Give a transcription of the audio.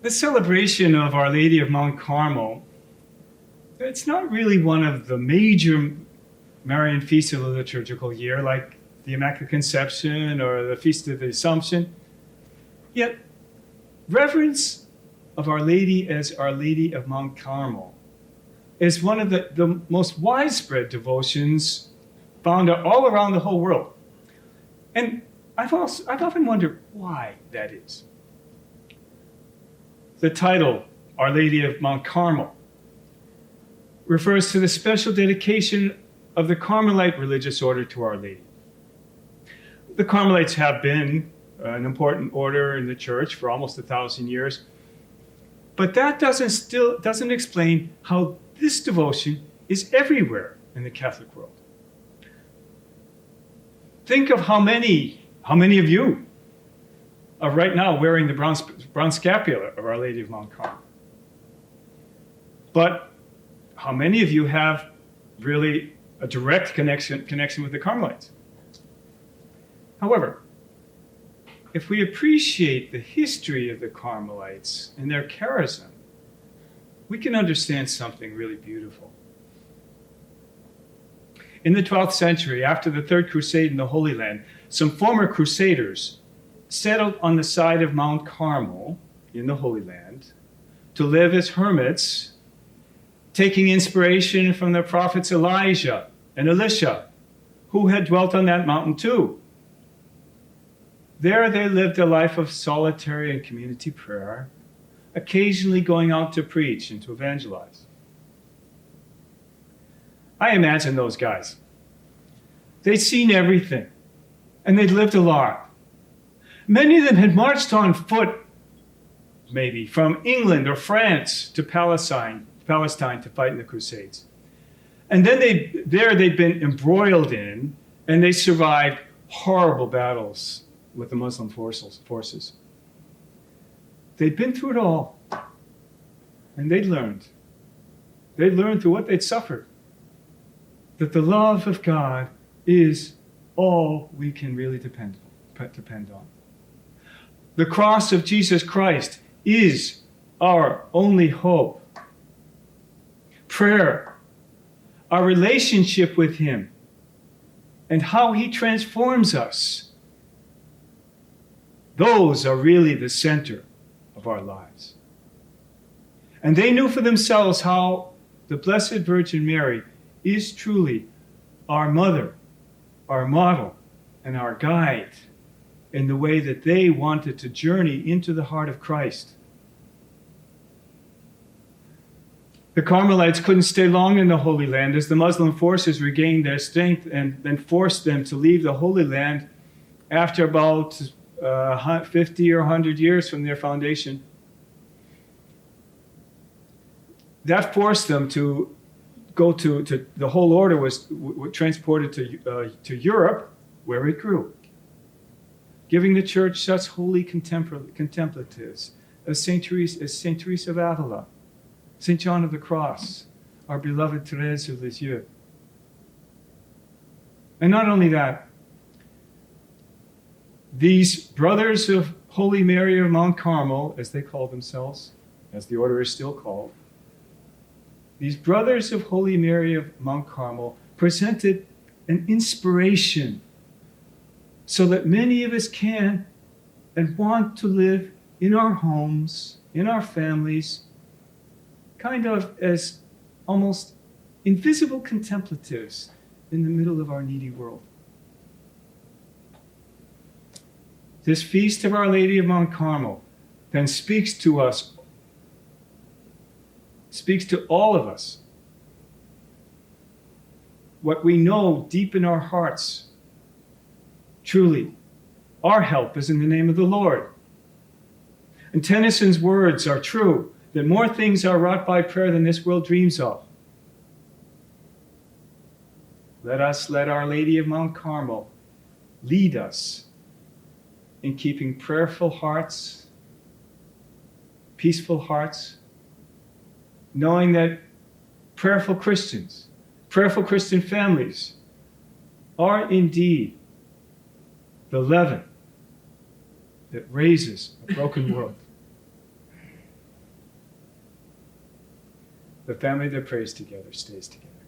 The celebration of Our Lady of Mount Carmel, it's not really one of the major Marian feasts of the liturgical year, like the Immaculate Conception or the Feast of the Assumption. Yet, reverence of Our Lady as Our Lady of Mount Carmel is one of the most widespread devotions found all around the whole world. And I've often wondered why that is. The title, Our Lady of Mount Carmel, refers to the special dedication of the Carmelite religious order to Our Lady. The Carmelites have been an important order in the church for almost 1,000 years, but that doesn't explain how this devotion is everywhere in the Catholic world. Think of how many of you are right now wearing the bronze scapula of Our Lady of Mount Carmel. But how many of you have really a direct connection with the Carmelites? However, if we appreciate the history of the Carmelites and their charism, we can understand something really beautiful. In the 12th century, after the Third Crusade in the Holy Land, some former Crusaders settled on the side of Mount Carmel in the Holy Land to live as hermits, taking inspiration from the prophets Elijah and Elisha, who had dwelt on that mountain too. There they lived a life of solitary and community prayer, occasionally going out to preach and to evangelize. I imagine those guys. They'd seen everything, and they'd lived a lot. Many of them had marched on foot, maybe, from England or France to Palestine to fight in the Crusades. And then they'd been embroiled in, and they survived horrible battles with the Muslim forces. They'd been through it all, and they'd learned. They'd learned through what they'd suffered that the love of God is all we can really depend on. The cross of Jesus Christ is our only hope. Prayer, our relationship with Him, and how He transforms us, those are really the center of our lives. And they knew for themselves how the Blessed Virgin Mary is truly our mother, our model, and our guide in the way that they wanted to journey into the heart of Christ. The Carmelites couldn't stay long in the Holy Land as the Muslim forces regained their strength and then forced them to leave the Holy Land after about 50 or 100 years from their foundation. That forced them to go to the whole order was transported to Europe, where it grew, giving the church such holy contemplatives as Saint Teresa of Avila, Saint John of the Cross, our beloved Thérèse of Lisieux. And not only that, these brothers of Holy Mary of Mount Carmel, as they call themselves, as the order is still called, these brothers of Holy Mary of Mount Carmel presented an inspiration so that many of us can and want to live in our homes, in our families, kind of as almost invisible contemplatives in the middle of our needy world. This feast of Our Lady of Mount Carmel then speaks to all of us what we know deep in our hearts. Truly, our help is in the name of the Lord. And Tennyson's words are true, that more things are wrought by prayer than this world dreams of. Let Our Lady of Mount Carmel lead us in keeping prayerful hearts, peaceful hearts, knowing that prayerful Christian families are indeed the leaven that raises a broken world. The family that prays together stays together.